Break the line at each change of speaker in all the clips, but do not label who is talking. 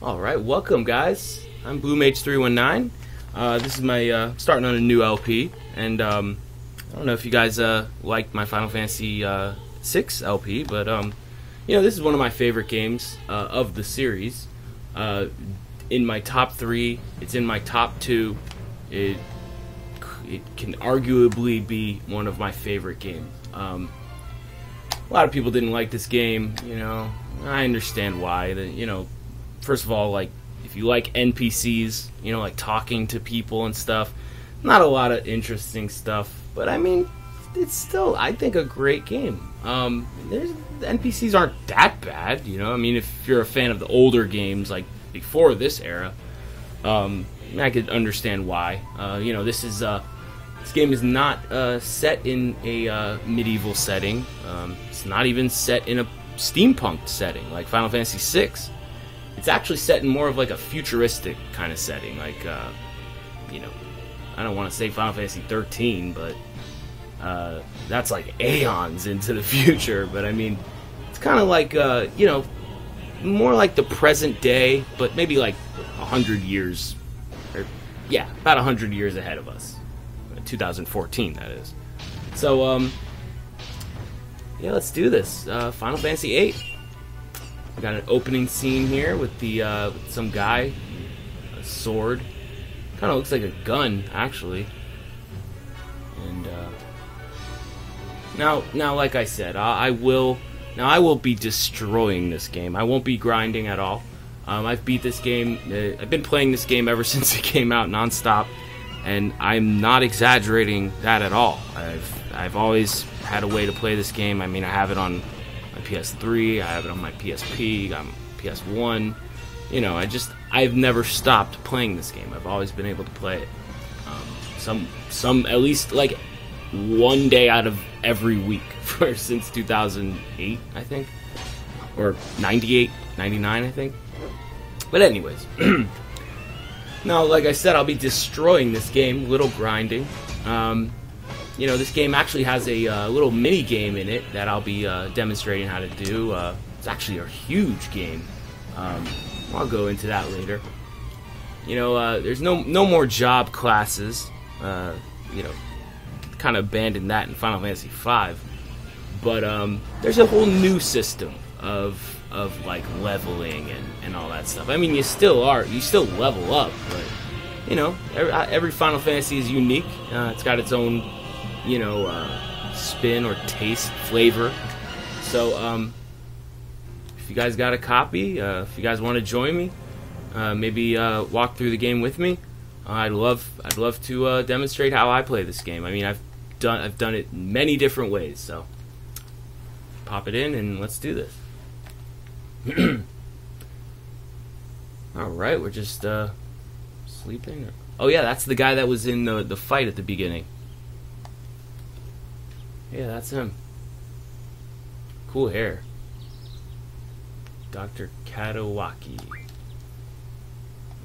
Alright, welcome guys. I'm BloomH319. This is my, starting on a new LP, and I don't know if you guys liked my Final Fantasy VI LP, but you know, this is one of my favorite games of the series. In my top 3, it's in my top 2. It can arguably be one of my favorite games. A lot of people didn't like this game, you know. I understand why. You know, first of all, like, if you like NPCs, you know, like talking to people and stuff, not a lot of interesting stuff, but I mean, it's still, I think, a great game. The NPCs aren't that bad, you know. I mean, if you're a fan of the older games, like before this era, I could understand why. You know, this game is not set in a medieval setting. It's not even set in a steampunk setting like Final Fantasy VI. It's actually set in more of like a futuristic kind of setting, like you know, I don't want to say Final Fantasy 13, but that's like aeons into the future. But I mean, it's kind of like you know, more like the present day, but maybe like 100 years, or yeah, about 100 years ahead of us. 2014, that is. So yeah, let's do this. Final Fantasy VIII. We got an opening scene here with the with some guy, a sword. Kind of looks like a gun, actually. And now, like I said, I will be destroying this game. I won't be grinding at all. I've beat this game. I've been playing this game ever since it came out, nonstop, and I'm not exaggerating that at all. I've always had a way to play this game. I mean, I have it on my PS3, I have it on my PSP, on PS1. You know, I've never stopped playing this game. I've always been able to play it. Some at least like one day out of every week since 2008, I think, or 98, 99, I think. But anyways, now, like I said, I'll be destroying this game. Little grinding. You know, this game actually has a little mini game in it that I'll be demonstrating how to do. It's actually a huge game. I'll go into that later. You know, there's no more job classes. You know, kind of abandoned that in Final Fantasy V. But there's a whole new system of like leveling and all that stuff. I mean, you still level up, but you know, every Final Fantasy is unique. It's got its own, you know, spin or taste, flavor. So if you guys got a copy, if you guys want to join me, maybe walk through the game with me, I'd love to demonstrate how I play this game. I mean, I've done it many different ways. So pop it in and let's do this. Alright, we're just sleeping. Oh yeah, that's the guy that was in the fight at the beginning. Yeah, that's him. Cool hair. Dr. Quezacotl.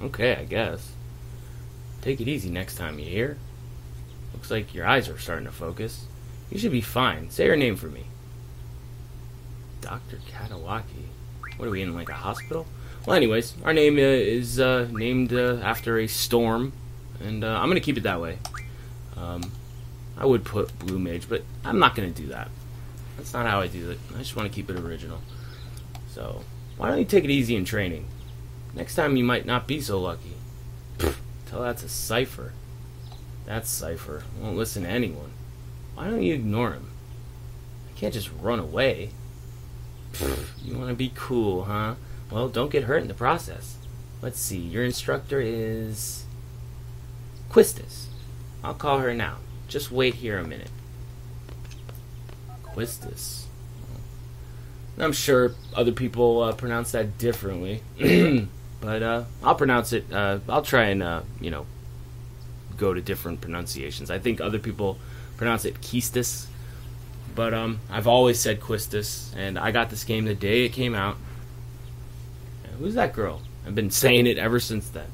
Okay, I guess. Take it easy next time, you hear? Looks like your eyes are starting to focus. You should be fine. Say her name for me. Dr. Quezacotl. What are we in, like a hospital? Well, anyways, our name is named after a storm, and I'm going to keep it that way. I would put Blue Mage, but I'm not going to do that. That's not how I do it. I just want to keep it original. So, why don't you take it easy in training? Next time you might not be so lucky. Tell that's a cipher. That's Cypher. Won't listen to anyone. Why don't you ignore him? I can't just run away. You want to be cool, huh? Well, don't get hurt in the process. Let's see, your instructor is Quistis. I'll call her now. Just wait here a minute. Quistis. I'm sure other people pronounce that differently. But I'll pronounce it, I'll try and, you know, go to different pronunciations. I think other people pronounce it Quistis. But I've always said Quistis, and I got this game the day it came out. Who's that girl? I've been saying it ever since then.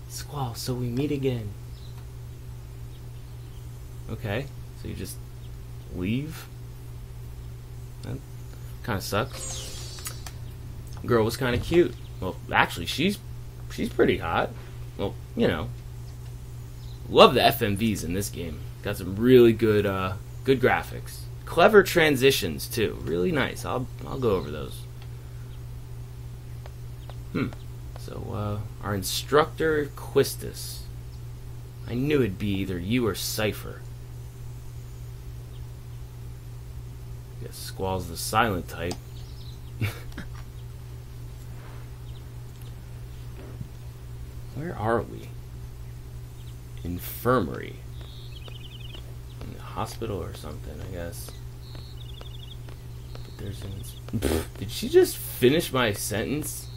Squall, so we meet again. Okay, so you just leave? That kind of sucks. Girl was kind of cute. Well, actually, she's pretty hot. Well, you know, love the FMVs in this game. Got some really good good graphics, clever transitions too. Really nice. I'll go over those. So our instructor Quistis. I knew it'd be either you or Cypher. Guess Squall's the silent type. Where are we? Infirmary. In the hospital or something, I guess. But there's an... Did she just finish my sentence?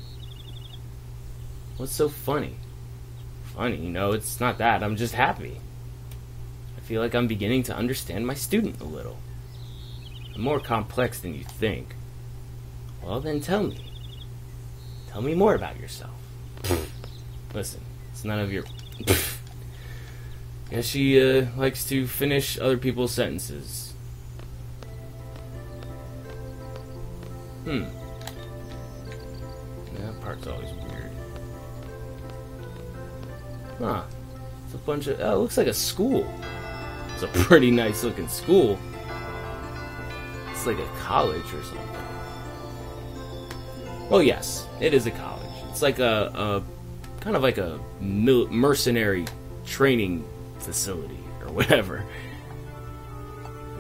What's so funny? Funny, you know, it's not that. I'm just happy. I feel like I'm beginning to understand my student a little. I'm more complex than you think. Well, then tell me. Tell me more about yourself. Listen, it's none of your... Guess she likes to finish other people's sentences. That part's always weird. Huh. It's a bunch of... Oh, it looks like a school. It's a pretty nice looking school. It's like a college or something. Well, yes, it is a college. It's like a kind of like a mercenary training facility or whatever.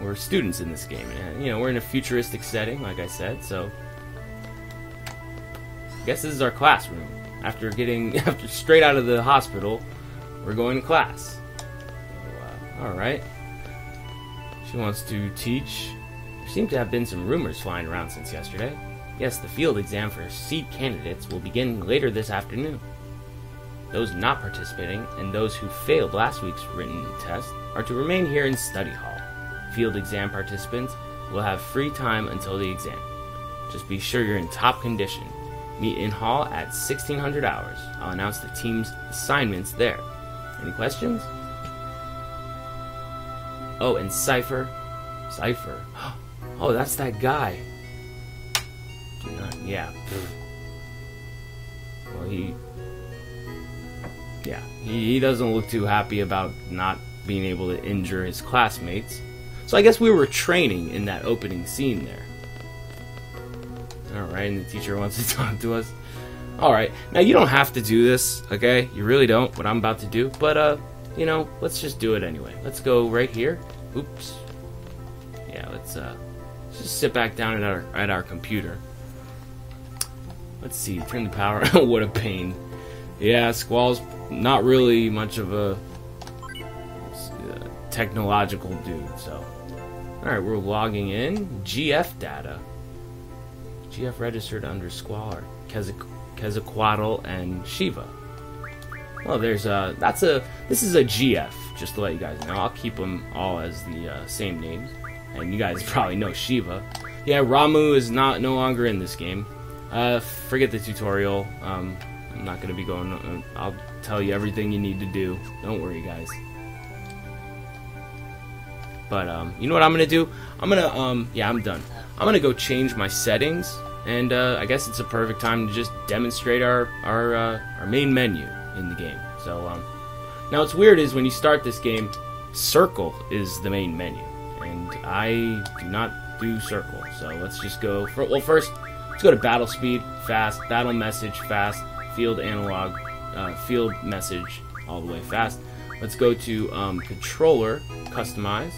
We're students in this game, and you know, we're in a futuristic setting, like I said, so I guess this is our classroom. After straight out of the hospital, we're going to class. So, alright. She wants to teach. There seem to have been some rumors flying around since yesterday. Yes, the field exam for seed candidates will begin later this afternoon. Those not participating and those who failed last week's written test are to remain here in study hall. Field exam participants will have free time until the exam. Just be sure you're in top condition. Meet in hall at 1600 hours. I'll announce the team's assignments there. Any questions? Oh, and Cypher. Cypher. Oh, that's that guy. Yeah. Well, he doesn't look too happy about not being able to injure his classmates. So I guess we were training in that opening scene there. Alright, and the teacher wants to talk to us. Alright, now you don't have to do this, okay? You really don't, what I'm about to do. But, you know, let's just do it anyway. Let's go right here. Oops. Yeah, let's just sit back down at our computer. Let's see, turn the power. What a pain. Yeah, Squall's not really much of a technological dude, so. Alright, we're logging in. GF data. GF registered under Squall are Quezacotl and Shiva. Well, there's this is a GF, just to let you guys know. I'll keep them all as the same names. And you guys probably know Shiva. Yeah, Ramu is no longer in this game. Forget the tutorial. I'm not going to be going... I'll tell you everything you need to do. Don't worry, guys. But, you know what I'm going to do? I'm going to, yeah, I'm done. I'm going to go change my settings. And, I guess it's a perfect time to just demonstrate our main menu in the game. So, now what's weird is when you start this game, circle is the main menu. And I do not do circle. So let's just go for... Well, first... Let's go to battle speed, fast, battle message, fast, field analog, field message, all the way fast. Let's go to controller, customize.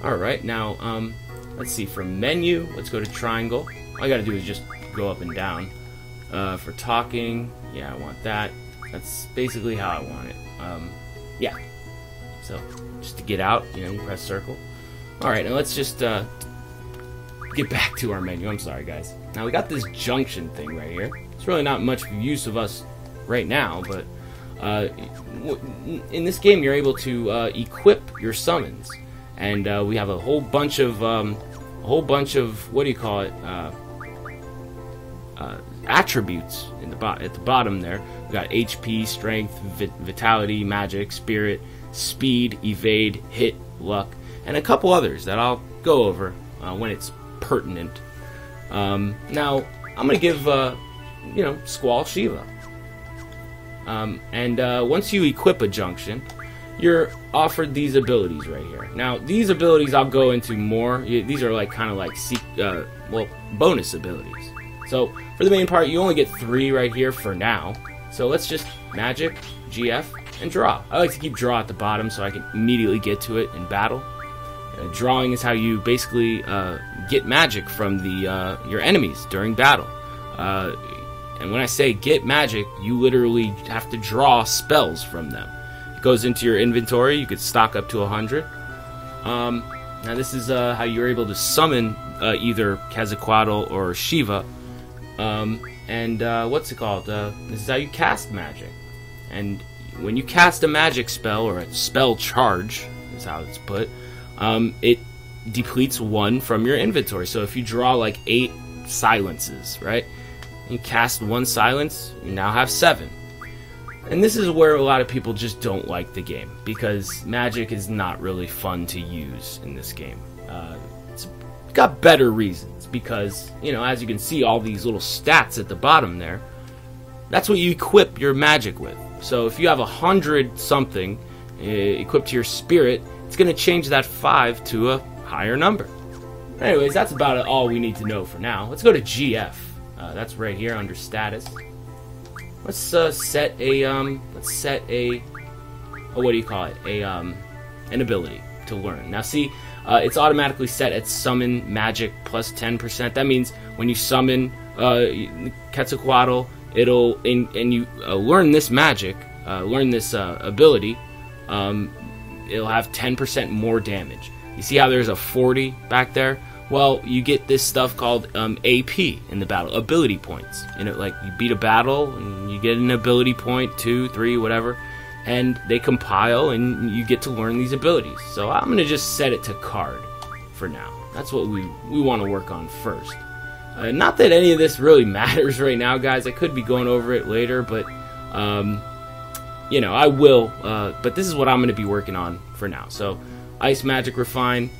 Alright, now, let's see, for menu, let's go to triangle. All I gotta do is just go up and down. For talking, yeah, I want that. That's basically how I want it. Yeah. So, just to get out, you know, you press circle. Alright, now let's just get back to our menu. I'm sorry, guys. Now we got this junction thing right here. It's really not much use of us right now, but in this game you're able to equip your summons, and we have a whole bunch of what do you call it? Attributes in at the bottom there. We got HP, strength, vitality, magic, spirit, speed, evade, hit, luck, and a couple others that I'll go over when it's pertinent. Now, I'm going to give squall Shiva. Once you equip a junction, you're offered these abilities right here. Now, these abilities I'll go into more. These are kind of bonus abilities. So, for the main part, you only get 3 right here for now. So, let's just magic, GF, and draw. I like to keep draw at the bottom so I can immediately get to it in battle. Drawing is how you basically get magic from your enemies during battle. And when I say get magic, you literally have to draw spells from them. It goes into your inventory. You could stock up to 100. Now this is how you're able to summon either Quezacotl or Shiva. What's it called? This is how you cast magic. And when you cast a magic spell, or a spell charge, is how it's put, it depletes 1 from your inventory. So if you draw 8 silences, right? You cast 1 silence, you now have 7. And this is where a lot of people just don't like the game, because magic is not really fun to use in this game. It's got better reasons, because, as you can see, all these little stats at the bottom there, that's what you equip your magic with. So if you have 100 something equipped to your spirit, it's going to change that 5 to a higher number. Anyways, that's about all we need to know for now. Let's go to GF. That's right here under status. Let's set a what do you call it? An ability to learn. Now see, it's automatically set at summon magic plus 10%. That means when you summon Quetzalcoatl, and you learn this magic, learn this ability, it'll have 10% more damage. You see how there's a 40 back there? Well, you get this stuff called AP in the battle, ability points. You beat a battle, and you get an ability point, 2, 3, whatever, and they compile, and you get to learn these abilities. So I'm going to just set it to card for now. That's what we want to work on first. Not that any of this really matters right now, guys. I could be going over it later, but, I will. But this is what I'm going to be working on for now. So, Ice Magic Refine.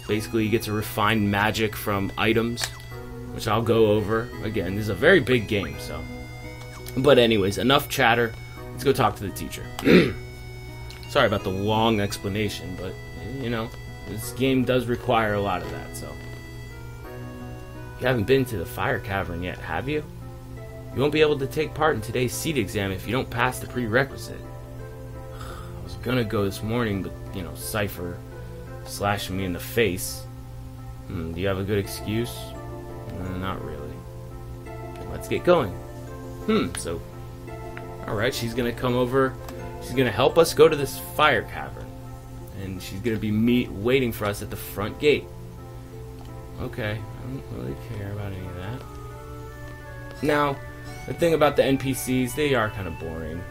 Basically, you get to refine magic from items, which I'll go over. Again, this is a very big game, so. But anyways, enough chatter. Let's go talk to the teacher. Sorry about the long explanation, but, this game does require a lot of that, so. You haven't been to the fire cavern yet, have you? You won't be able to take part in today's seat exam if you don't pass the prerequisite. I was gonna go this morning, but, Cypher slashing me in the face. Do you have a good excuse? Not really. Let's get going. So, alright, she's gonna come over. She's gonna help us go to this fire cavern. And she's gonna be waiting for us at the front gate. Okay, I don't really care about any of that. Now, the thing about the NPCs, they are kind of boring.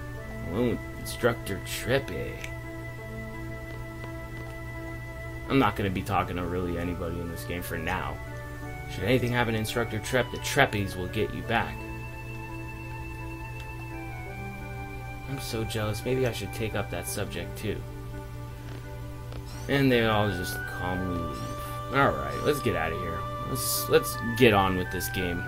Oh, Instructor Trippy. I'm not going to be talking to really anybody in this game for now. Should anything happen to Instructor Trep, the Treppies will get you back. I'm so jealous. Maybe I should take up that subject too. And they all just calmly leave. Alright, let's get out of here. Let's get on with this game.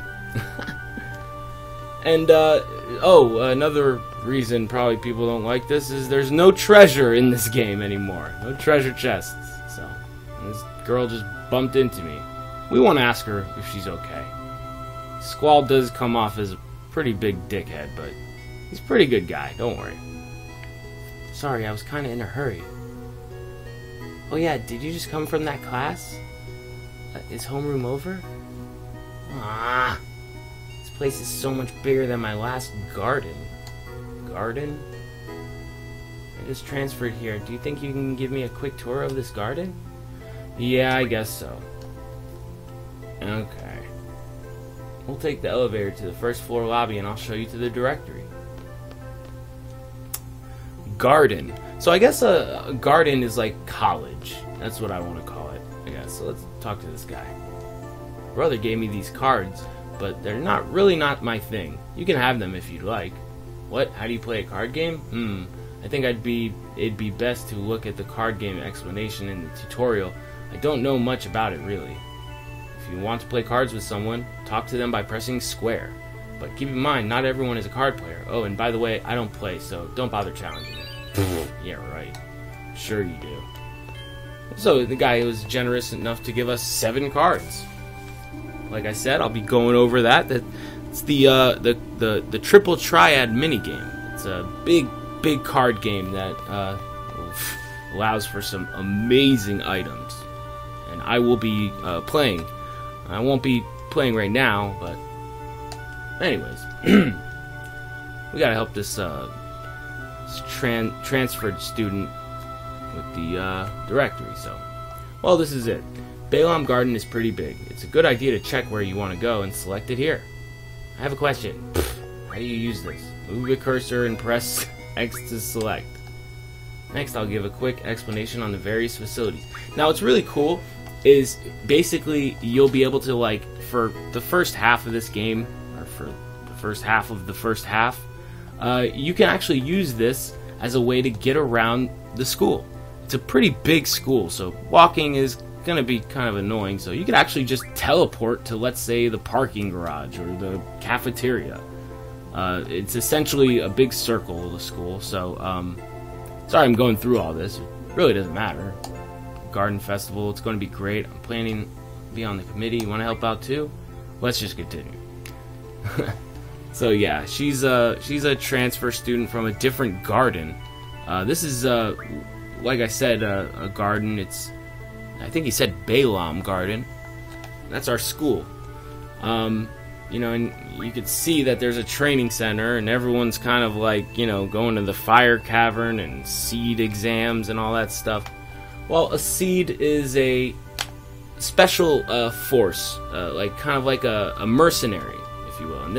And, another reason probably people don't like this is there's no treasure in this game anymore. No treasure chests. So, this girl just bumped into me. We won't ask her if she's okay. Squall does come off as a pretty big dickhead, but he's a pretty good guy, don't worry. Sorry, I was kind of in a hurry. Oh yeah, did you just come from that class? Is homeroom over? Ah, this place is so much bigger than my last garden. Garden? I just transferred here. Do you think you can give me a quick tour of this garden? Yeah, I guess so. Okay. We'll take the elevator to the first floor lobby and I'll show you to the directory. Garden. So I guess a garden is like college. That's what I want to call it, I guess. So let's talk to this guy. Brother gave me these cards, but they're not my thing. You can have them if you'd like. What? How do you play a card game? I think it'd be best to look at the card game explanation in the tutorial. I don't know much about it really. If you want to play cards with someone, talk to them by pressing square. But keep in mind, not everyone is a card player. Oh, and by the way, I don't play, so don't bother challenging me. Yeah, right. Sure you do. So the guy was generous enough to give us 7 cards. Like I said, I'll be going over that. It's the triple triad minigame. It's a big card game that allows for some amazing items. And I will be playing. I won't be playing right now, but anyways, we gotta help this transferred student with the directory. So, well, this is it. Balamb Garden is pretty big. It's a good idea to check where you want to go and select it here. I have a question. How do you use this? Move the cursor and press X to select. Next, I'll give a quick explanation on the various facilities. Now, what's really cool is basically you'll be able to, like, for the first half of this game, or for the first half of the first half, you can actually use this as a way to get around the school. It's a pretty big school, so walking is going to be kind of annoying. So you can actually just teleport to, let's say, the parking garage or the cafeteria. It's essentially a big circle of the school, so sorry I'm going through all this. It really doesn't matter. Garden Festival, it's going to be great. I'm planning to be on the committee. You want to help out too? Let's just continue. So yeah, she's a transfer student from a different garden. This is like I said, a garden. I think he said Balamb Garden. That's our school. You know, and you could see that there's a training center, and everyone's kind of like, you know, going to the fire cavern and seed exams and all that stuff. Well, a seed is a special force, like kind of like a mercenary, if you will. And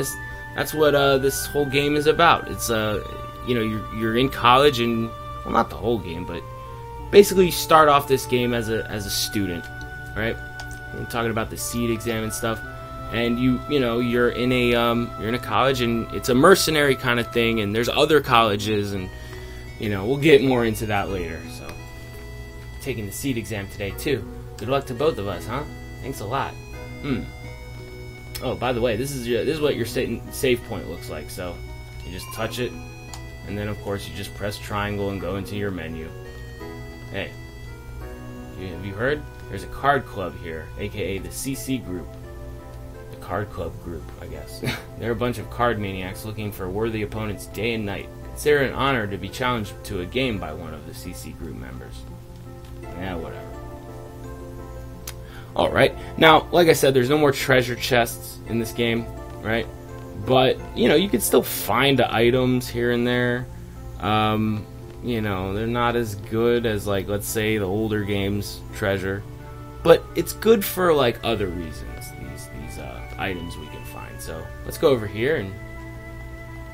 that's what this whole game is about. It's you know, you're in college, and well, not the whole game, but basically you start off this game as a student, right? I'm talking about the seed exam and stuff. And you know, you're in a college, and it's a mercenary kind of thing, and there's other colleges, and you know, we'll get more into that later. So, taking the seed exam today too. Good luck to both of us, huh? Thanks a lot. Oh, by the way, this is what your save point looks like. So, you just touch it, and then of course you just press triangle and go into your menu. Hey, have you heard? There's a card club here, aka the CC group. Card club group, I guess. They're a bunch of card maniacs looking for worthy opponents day and night. Consider it an honor to be challenged to a game by one of the CC group members. Yeah, whatever. Alright, now, like I said, there's no more treasure chests in this game, right? But, you know, you can still find items here and there. You know, they're not as good as, like, let's say, the older games' treasure. But it's good for, like, other reasons. Items we can find. So let's go over here, and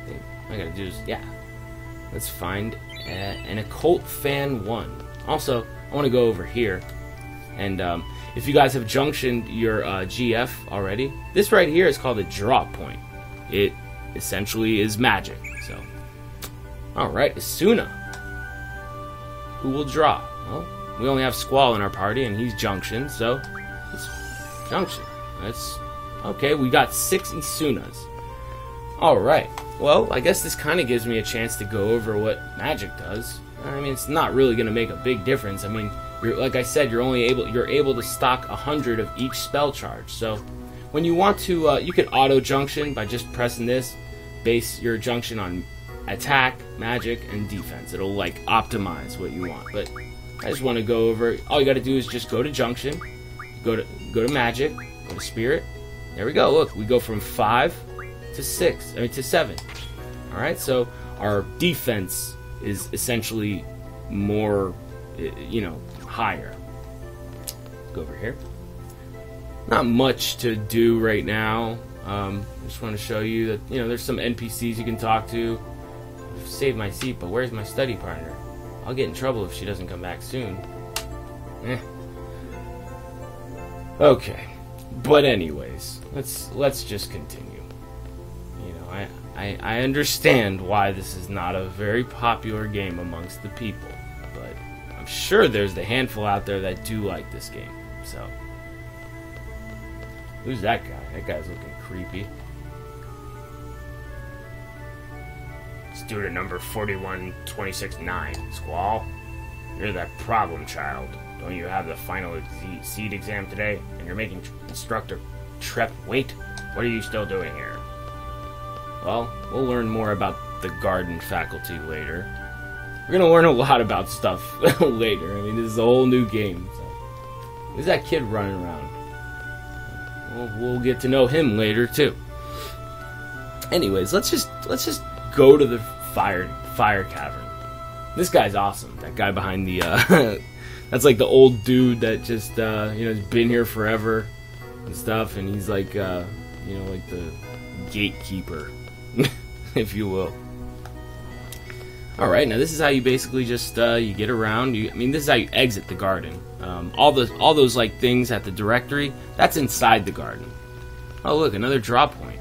I think I gotta do is, yeah, let's find an occult fan 1. Also, I want to go over here, and if you guys have junctioned your GF already, this right here is called a drop point. It essentially is magic. So, all right, Asuna, who will draw? Well, we only have Squall in our party, and he's junctioned, so it's junction. That's okay. We got 6 Isunas. Alright, well, I guess this kind of gives me a chance to go over what magic does. I mean, it's not really going to make a big difference. I mean, like I said, you're able to stock 100 of each spell charge. So, when you want to, you can auto junction by just pressing this. Base your junction on attack, magic, and defense. It'll like optimize what you want. But I just want to go over. All you got to do is just go to junction, go to magic, go to spirit. There we go. Look, we go from 5 to 6. I mean to 7. All right. So our defense is essentially more, you know, higher. Go over here. Not much to do right now. I just want to show you that, you know, there's some NPCs you can talk to. I've saved my seat, but where's my study partner? I'll get in trouble if she doesn't come back soon. Okay. But anyways, let's just continue. You know, I understand why this is not a very popular game amongst the people, but I'm sure there's the handful out there that do like this game. So, who's that guy? That guy's looking creepy. Student number 41269, Squall. You're that problem child. Don't you have the final seed exam today? And you're making instructor Trep wait? What are you still doing here? Well, we'll learn more about the garden faculty later. We're gonna learn a lot about stuff later. I mean, this is a whole new game. So. Who's that kid running around? Well, we'll get to know him later too. Anyways, let's just go to the fire cavern. This guy's awesome. That guy behind the that's like the old dude that just has been here forever and stuff, and he's like like the gatekeeper, if you will. All right, now this is how you basically just you get around. This is how you exit the garden. All those like things at the directory, that's inside the garden. Oh look, another draw point.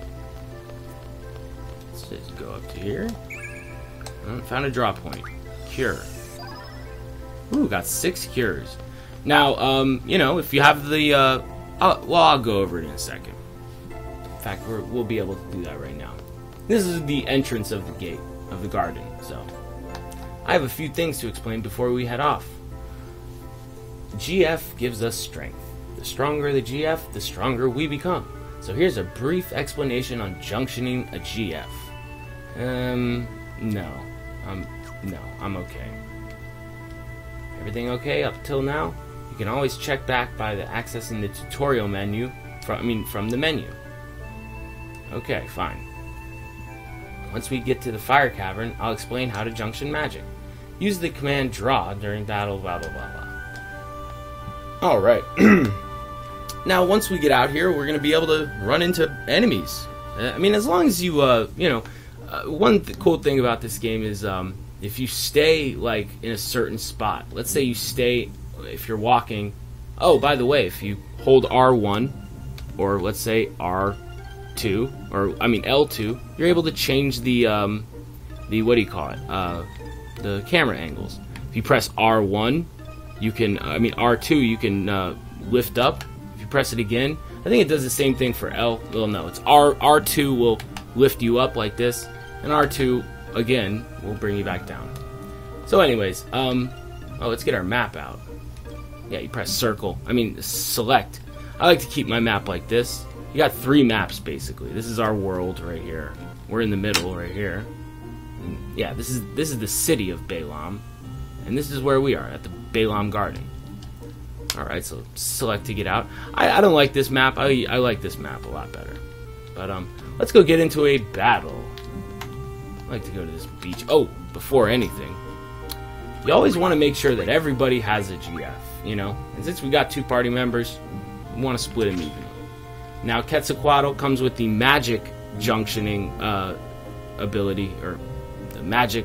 Let's just go up to here. Found a draw point. Cure. Ooh, got 6 cures. Now, if you have the I'll go over it in a second. In fact, we'll be able to do that right now. This is the entrance of the gate of the garden, so I have a few things to explain before we head off. GF gives us strength. The stronger the GF, the stronger we become. So here's a brief explanation on junctioning a GF. No, I'm okay. Everything okay up till now? You can always check back by accessing the tutorial menu from the menu. Okay, fine. Once we get to the fire cavern, I'll explain how to junction magic. Use the command draw during battle, blah blah blah blah. Alright. Now, once we get out here, we're going to be able to run into enemies. As long as you, one cool thing about this game is if you stay, like, in a certain spot. Let's say you stay, if you're walking. Oh, by the way, if you hold R1, or let's say R2, or, L2, you're able to change the what do you call it? The camera angles. If you press R1, you can, R2, you can lift up. If you press it again, I think it does the same thing for L. Well, no, it's R2 will lift you up like this, and R2 again will bring you back down. So, anyways, let's get our map out. Yeah, you press circle. Select. I like to keep my map like this. You got 3 maps basically. This is our world right here. We're in the middle right here. And yeah, this is the city of Balaam, and this is where we are at the Balamb Garden. Alright, so select to get out. I don't like this map. I like this map a lot better. But let's go get into a battle. I like to go to this beach. Oh, before anything, you always want to make sure that everybody has a GF, And since we got 2 party members, we want to split them evenly. Now, Quezacotl comes with the magic junctioning ability, or the magic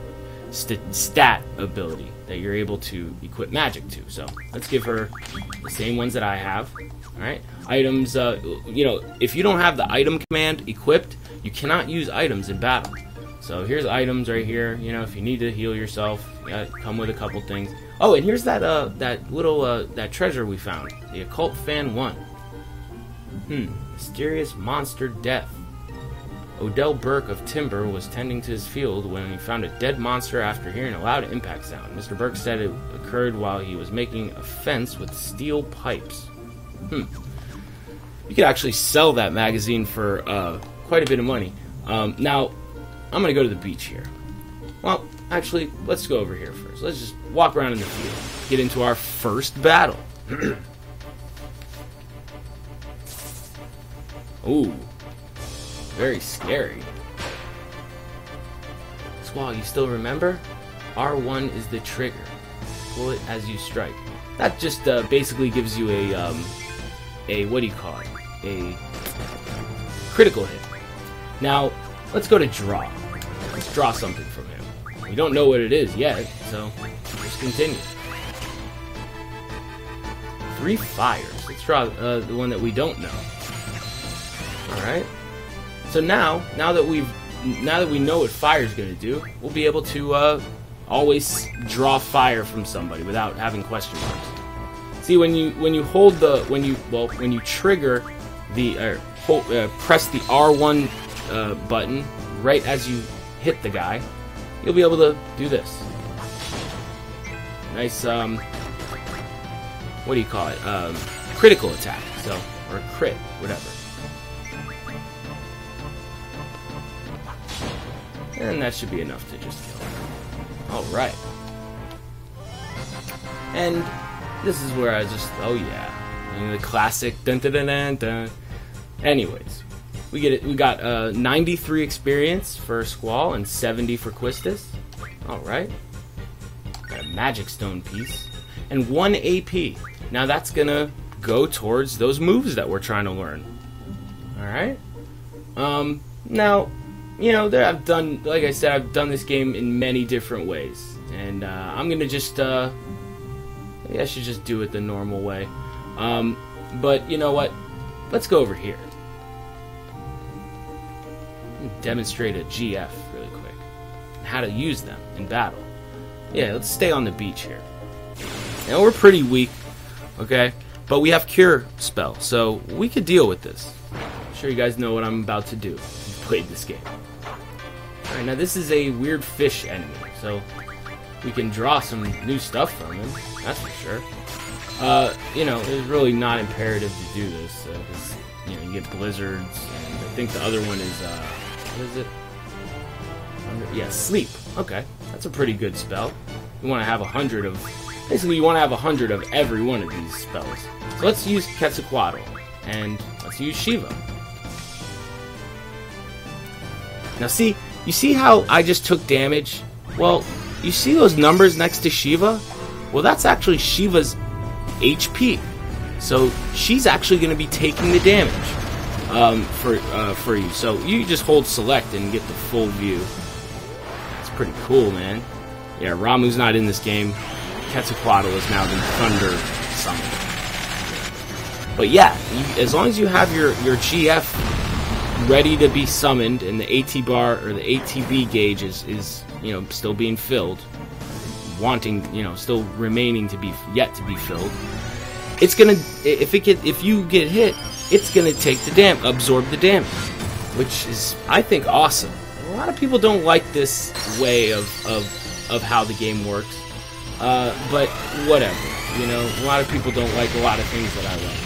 stat ability that you're able to equip magic to. So let's give her the same ones that I have. Alright, items, if you don't have the item command equipped, you cannot use items in battle. So here's items right here. If you need to heal yourself, come with a couple things. Oh, and here's that little that treasure we found, the Occult Fan 1. Mysterious monster death. Odell Burke of Timber was tending to his field when he found a dead monster after hearing a loud impact sound. Mr. Burke said it occurred while he was making a fence with steel pipes. You could actually sell that magazine for quite a bit of money. Now, I'm going to go to the beach here. Well, actually, let's go over here first. Let's just walk around in the field. Get into our first battle. Ooh. Very scary. Squall, you still remember? R1 is the trigger. Pull it as you strike. That just basically gives you a what do you call it? A critical hit. Now, let's go to draw. Let's draw something from him. We don't know what it is yet, so just continue. 3 fires. Let's draw the one that we don't know. All right. So now that we know what fire is going to do, we'll be able to always draw fire from somebody without having question marks. See, when you trigger the press the R1 button right as you hit the guy, you'll be able to do this. Nice, what do you call it? Critical attack, so, or crit, whatever. And that should be enough to just kill him. Alright. And this is where I just, oh yeah. The classic dun dun dun dun dun. Anyways, we got 93 experience for Squall and 70 for Quistis. Alright. Got a magic stone piece. And 1 AP. Now that's gonna go towards those moves that we're trying to learn. Alright. Now, you know, I've done, like I said, I've done this game in many different ways. And I'm gonna just, maybe I should just do it the normal way. But you know what? Let's go over here. Demonstrate a GF really quick. And how to use them in battle. Yeah, let's stay on the beach here. Now we're pretty weak, okay? But we have Cure spell, so we could deal with this. I'm sure you guys know what I'm about to do. You've played this game. Alright, now this is a weird fish enemy, so we can draw some new stuff from him, that's for sure. You know, it's really not imperative to do this, because, you know, you get blizzards, and I think the other one is, what is it? Yeah, sleep. Okay, that's a pretty good spell. You want to have 100 of, basically you want to have 100 of every one of these spells. So let's use Quezacotl, and let's use Shiva. Now see, you see how I just took damage? Well, you see those numbers next to Shiva? Well, that's actually Shiva's HP. So she's actually going to be taking the damage for you. So you just hold select and get the full view. That's pretty cool, man. Yeah, Ramuh's not in this game. Quetzalcoatl has now been thunder summoned. But yeah, as long as you have your GF ready to be summoned and the AT bar or the ATB gauge is you know, still being filled, wanting, you know, still remaining to be yet to be filled, it's gonna, if you get hit, it's gonna take the absorb the damage, which is, I think, awesome. A lot of people don't like this way of how the game works, but whatever, you know, a lot of people don't like a lot of things that I like,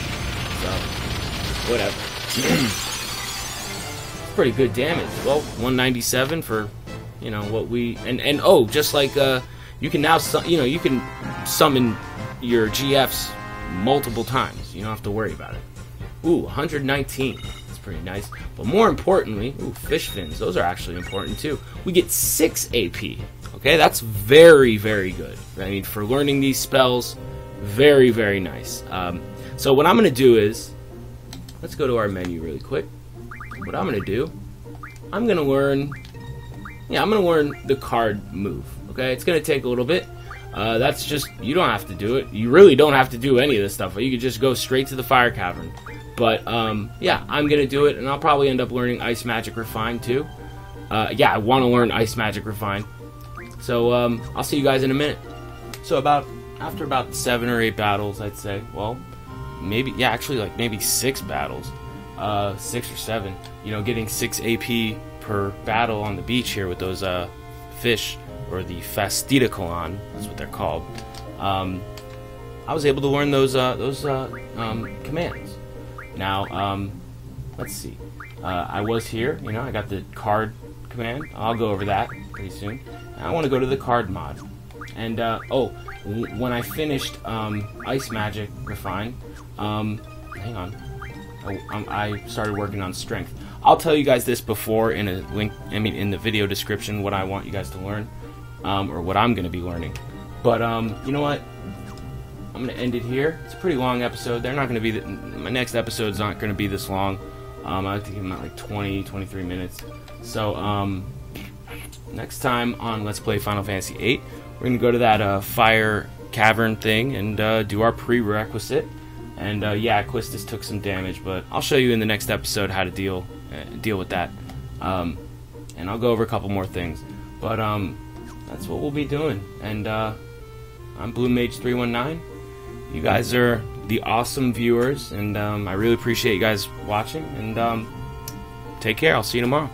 so whatever. It's pretty good damage. Well, 197 for, you know, what we, and oh, just like you can now, you know, you can summon your GFs multiple times. You don't have to worry about it. Ooh, 119. That's pretty nice. But more importantly, ooh, fish fins. Those are actually important too. We get 6 AP. Okay, that's very, very good. I mean, for learning these spells, very, very nice. So what I'm going to do is, let's go to our menu really quick. What I'm going to do, I'm going to learn, I'm going to learn the card move. Okay, it's going to take a little bit. That's just, you don't have to do it. You really don't have to do any of this stuff. You could just go straight to the fire cavern. But, yeah, I'm going to do it, and I'll probably end up learning Ice Magic Refine, too. Yeah, I want to learn Ice Magic Refine. So, I'll see you guys in a minute. So, after about 7 or 8 battles, I'd say, well, maybe, yeah, actually, like, maybe 6 battles. 6 or 7. You know, getting 6 AP per battle on the beach here with those, fish, or the Fastidicolon, that's what they're called. I was able to learn those commands. Now, let's see. I was here, you know, I got the card command. I'll go over that pretty soon. I want to go to the card mod. And, oh, when I finished Ice Magic Refine, hang on. I started working on Strength. I'll tell you guys this before in a link, in the video description, what I want you guys to learn. Or what I'm going to be learning. But, you know what? I'm going to end it here. It's a pretty long episode. They're not going to be, my next episode's not going to be this long. I like to give them out like 20, 23 minutes. So, next time on Let's Play Final Fantasy VIII, we're going to go to that fire cavern thing and do our prerequisite. And, yeah, Quistis took some damage, but I'll show you in the next episode how to deal with that. And I'll go over a couple more things. But, that's what we'll be doing. And I'm BlueMage319. You guys are the awesome viewers, and I really appreciate you guys watching. And take care. I'll see you tomorrow.